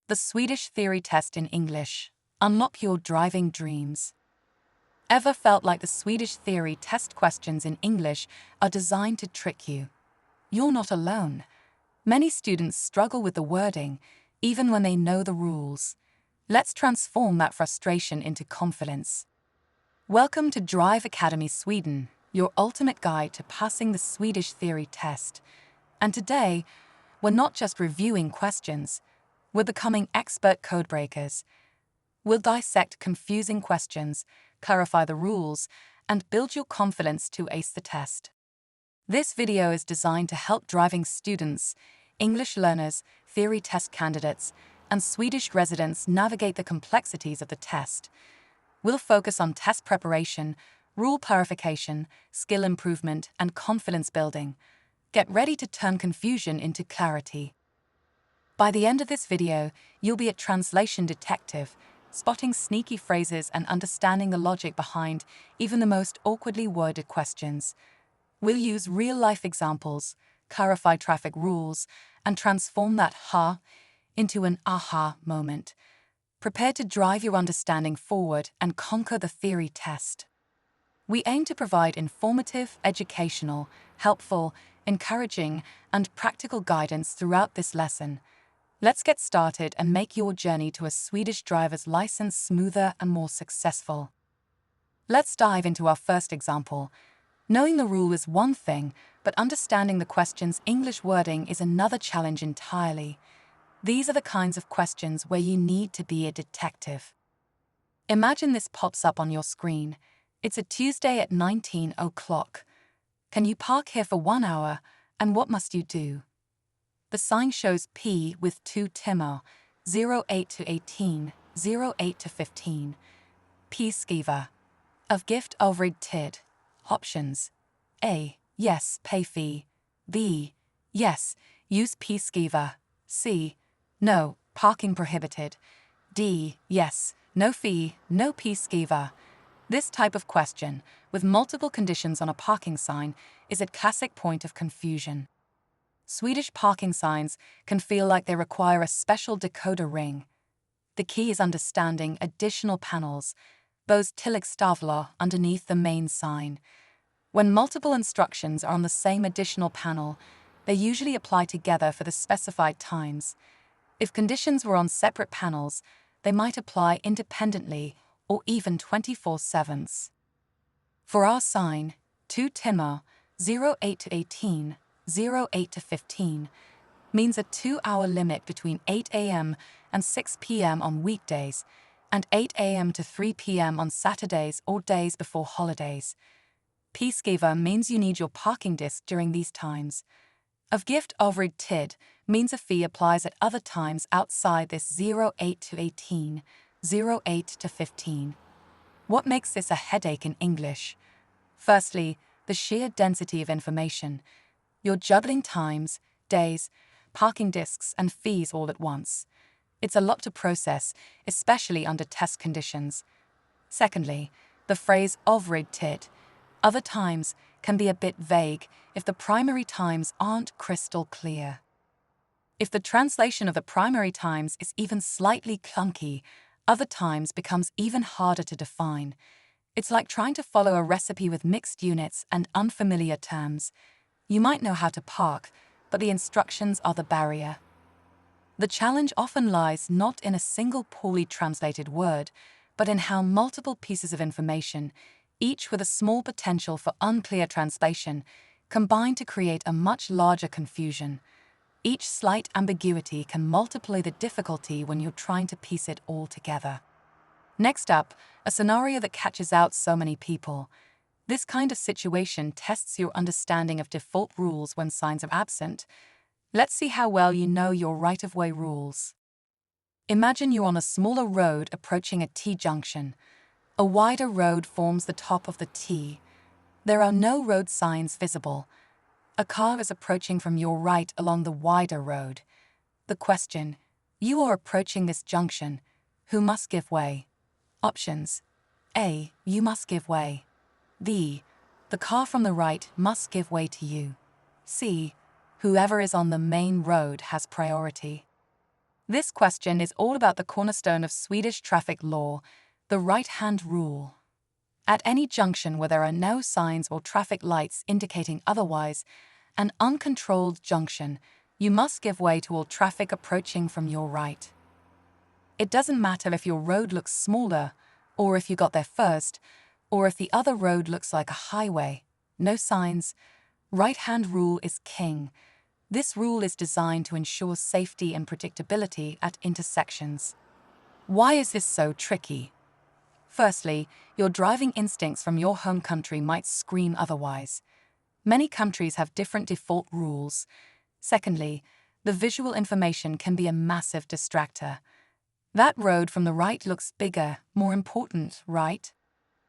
The Swedish Theory Test in English. Unlock your driving dreams. Ever felt like the Swedish Theory Test questions in English are designed to trick you? You're not alone. Many students struggle with the wording, even when they know the rules. Let's transform that frustration into confidence. Welcome to Drive Academy Sweden, your ultimate guide to passing the Swedish Theory Test. And today, we're not just reviewing questions, we're becoming expert codebreakers. We'll dissect confusing questions, clarify the rules, and build your confidence to ace the test. This video is designed to help driving students, English learners, theory test candidates, and Swedish residents navigate the complexities of the test. We'll focus on test preparation, rule clarification, skill improvement, and confidence building. Get ready to turn confusion into clarity. By the end of this video, you'll be a translation detective, spotting sneaky phrases and understanding the logic behind even the most awkwardly worded questions. We'll use real-life examples, clarify traffic rules, and transform that ha into an aha moment. Prepare to drive your understanding forward and conquer the theory test. We aim to provide informative, educational, helpful, encouraging, and practical guidance throughout this lesson. Let's get started and make your journey to a Swedish driver's license smoother and more successful. Let's dive into our first example. Knowing the rule is one thing, but understanding the question's English wording is another challenge entirely. These are the kinds of questions where you need to be a detective. Imagine this pops up on your screen. It's a Tuesday at 19 o'clock. Can you park here for 1 hour, and what must you do? The sign shows P with 2 timmar, 08 to 18, 08 to 15. P skiva. Of gift övrig tid. Options. A. Yes, pay fee. B. Yes, use P skiva. C. No, parking prohibited. D. Yes, no fee, no P skiva. This type of question, with multiple conditions on a parking sign, is a classic point of confusion. Swedish parking signs can feel like they require a special decoder ring. The key is understanding additional panels, those tilläggstavlor underneath the main sign. When multiple instructions are on the same additional panel, they usually apply together for the specified times. If conditions were on separate panels, they might apply independently or even 24/7. For our sign, 2 timmar, 08 to 18, 08 to 15, means a 2-hour limit between 8 a.m. and 6 p.m. on weekdays, and 8 a.m. to 3 p.m. on Saturdays or days before holidays. P-skiva means you need your parking disc during these times. Of gift övrig tid means a fee applies at other times outside this 08 to 18, 08 to 15. What makes this a headache in English? Firstly, the sheer density of information. You're juggling times, days, parking discs, and fees all at once. It's a lot to process, especially under test conditions. Secondly, the phrase övrig tid, other times, can be a bit vague if the primary times aren't crystal clear. If the translation of the primary times is even slightly clunky, other times becomes even harder to define. It's like trying to follow a recipe with mixed units and unfamiliar terms. You might know how to park, but the instructions are the barrier. The challenge often lies not in a single poorly translated word, but in how multiple pieces of information, each with a small potential for unclear translation, combine to create a much larger confusion. Each slight ambiguity can multiply the difficulty when you're trying to piece it all together. Next up, a scenario that catches out so many people. This kind of situation tests your understanding of default rules when signs are absent. Let's see how well you know your right-of-way rules. Imagine you're on a smaller road approaching a T-junction. A wider road forms the top of the T. There are no road signs visible. A car is approaching from your right along the wider road. The question: you are approaching this junction. Who must give way? Options. A. You must give way. B. The car from the right must give way to you. C. Whoever is on the main road has priority. This question is all about the cornerstone of Swedish traffic law, the right-hand rule. At any junction where there are no signs or traffic lights indicating otherwise, an uncontrolled junction, you must give way to all traffic approaching from your right. It doesn't matter if your road looks smaller, or if you got there first, or if the other road looks like a highway. No signs. Right-hand rule is king. This rule is designed to ensure safety and predictability at intersections. Why is this so tricky? Firstly, your driving instincts from your home country might scream otherwise. Many countries have different default rules. Secondly, the visual information can be a massive distractor. That road from the right looks bigger, more important, right?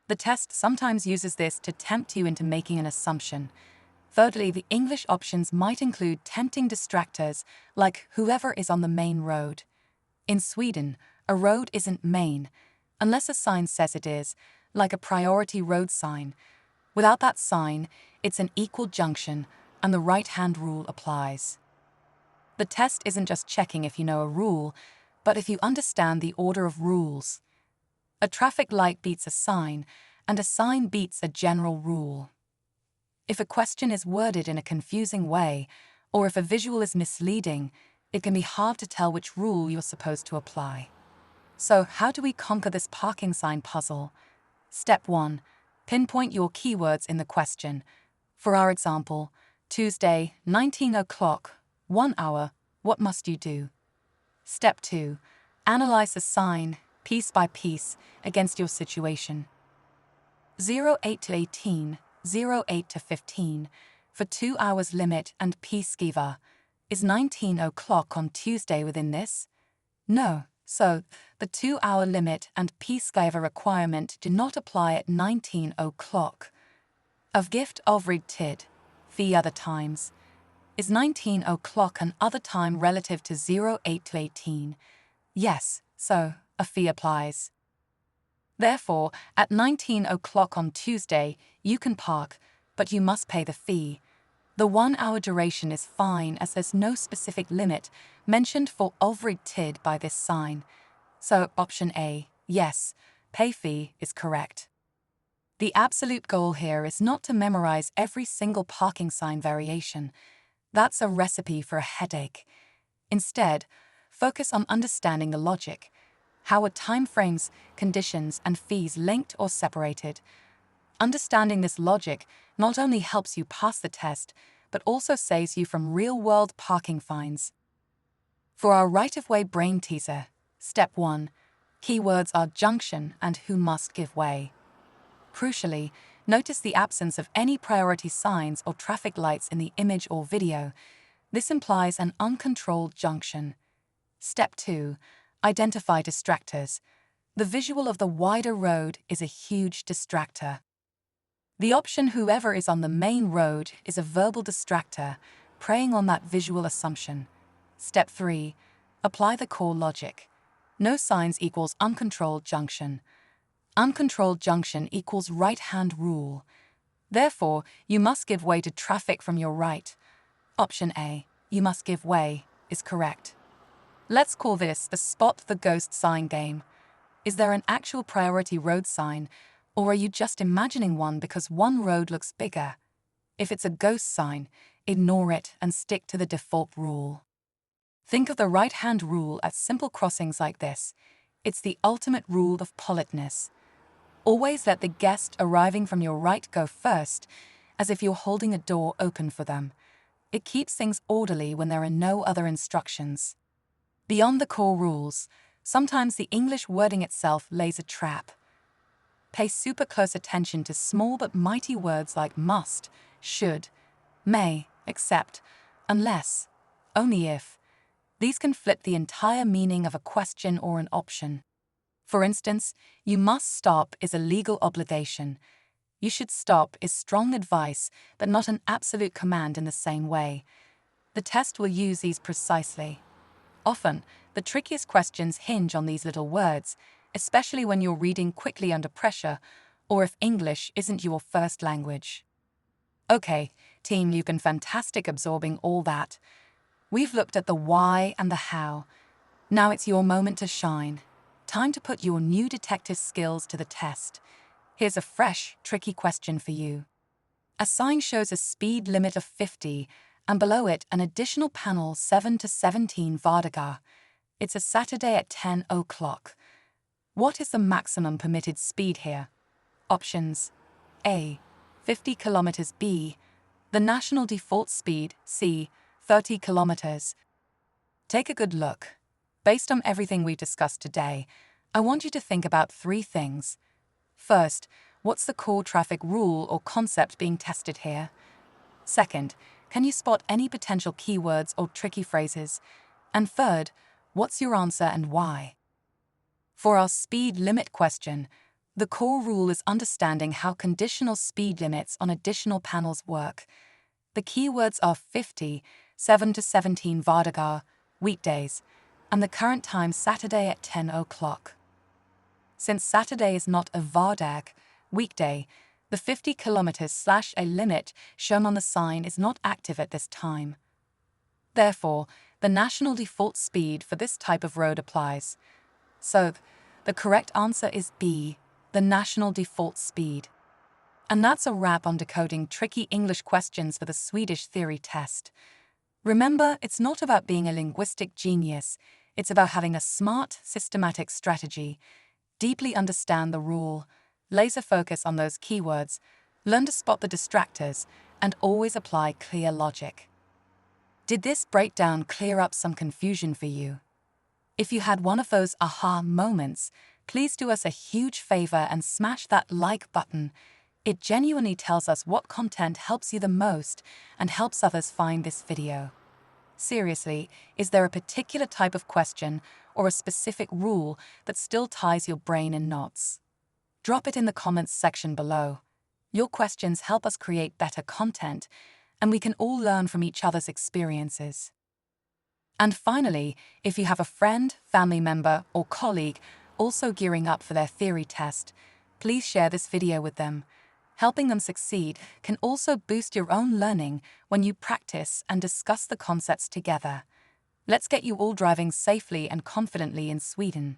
The test sometimes uses this to tempt you into making an assumption. Thirdly, the English options might include tempting distractors, like whoever is on the main road. In Sweden, a road isn't main, unless a sign says it is, like a priority road sign. Without that sign, it's an equal junction, and the right-hand rule applies. The test isn't just checking if you know a rule, but if you understand the order of rules. A traffic light beats a sign, and a sign beats a general rule. If a question is worded in a confusing way, or if a visual is misleading, it can be hard to tell which rule you're supposed to apply. So, how do we conquer this parking sign puzzle? Step 1. Pinpoint your keywords in the question. For our example, Tuesday, 19 o'clock, 1 hour, what must you do? Step 2. Analyze the sign, piece by piece, against your situation. 08 to 18, 08 to 15, for 2 hours limit and peacegiver. Is 19 o'clock on Tuesday within this? No, so the 2-hour limit and peacegiver requirement do not apply at 19 o'clock. Övrig tid, the other times. Is 19 o'clock an other time relative to 08 to 18? Yes, so a fee applies. Therefore, at 19 o'clock on Tuesday, you can park, but you must pay the fee. The 1-hour duration is fine as there's no specific limit mentioned for övrig tid by this sign. So option A, yes, pay fee, is correct. The absolute goal here is not to memorize every single parking sign variation. That's a recipe for a headache. Instead, focus on understanding the logic. How are timeframes, conditions, and fees linked or separated? Understanding this logic not only helps you pass the test, but also saves you from real-world parking fines. For our right-of-way brain teaser, Step 1, keywords are junction and who must give way. Crucially, notice the absence of any priority signs or traffic lights in the image or video. This implies an uncontrolled junction. Step 2, identify distractors. The visual of the wider road is a huge distractor. The option whoever is on the main road is a verbal distractor, preying on that visual assumption. Step 3, apply the core logic. No signs equals uncontrolled junction. Uncontrolled junction equals right-hand rule. Therefore, you must give way to traffic from your right. Option A, you must give way, is correct. Let's call this the spot the ghost sign game. Is there an actual priority road sign, or are you just imagining one because one road looks bigger? If it's a ghost sign, ignore it and stick to the default rule. Think of the right-hand rule at simple crossings like this. It's the ultimate rule of politeness. Always let the guest arriving from your right go first, as if you're holding a door open for them. It keeps things orderly when there are no other instructions. Beyond the core rules, sometimes the English wording itself lays a trap. Pay super close attention to small but mighty words like must, should, may, except, unless, only if. These can flip the entire meaning of a question or an option. For instance, you must stop is a legal obligation. You should stop is strong advice, but not an absolute command in the same way. The test will use these precisely. Often, the trickiest questions hinge on these little words, especially when you're reading quickly under pressure, or if English isn't your first language. Okay, team, you've been fantastic absorbing all that. We've looked at the why and the how. Now it's your moment to shine. Time to put your new detective skills to the test. Here's a fresh, tricky question for you. A sign shows a speed limit of 50, and below it an additional panel 7 to 17 vardagar. It's a Saturday at 10 o'clock. What is the maximum permitted speed here? Options: A. 50 kilometers. B. The national default speed. C. 30 kilometers. Take a good look. Based on everything we discussed today, I want you to think about three things. First, what's the core traffic rule or concept being tested here? Second, can you spot any potential keywords or tricky phrases? And third, what's your answer and why? For our speed limit question, the core rule is understanding how conditional speed limits on additional panels work. The keywords are 50, 7 to 17 vardagar, weekdays, and the current time Saturday at 10 o'clock. Since Saturday is not a vardag, weekday, the 50 kilometers/a limit shown on the sign is not active at this time. Therefore, the national default speed for this type of road applies. So, the correct answer is B, the national default speed. And that's a wrap on decoding tricky English questions for the Swedish Theory Test. Remember, it's not about being a linguistic genius, it's about having a smart, systematic strategy. Deeply understand the rule, laser focus on those keywords, learn to spot the distractors, and always apply clear logic. Did this breakdown clear up some confusion for you? If you had one of those aha moments, please do us a huge favor and smash that like button. It genuinely tells us what content helps you the most and helps others find this video. Seriously, is there a particular type of question or a specific rule that still ties your brain in knots? Drop it in the comments section below. Your questions help us create better content, and we can all learn from each other's experiences. And finally, if you have a friend, family member, or colleague also gearing up for their theory test, please share this video with them. Helping them succeed can also boost your own learning when you practice and discuss the concepts together. Let's get you all driving safely and confidently in Sweden.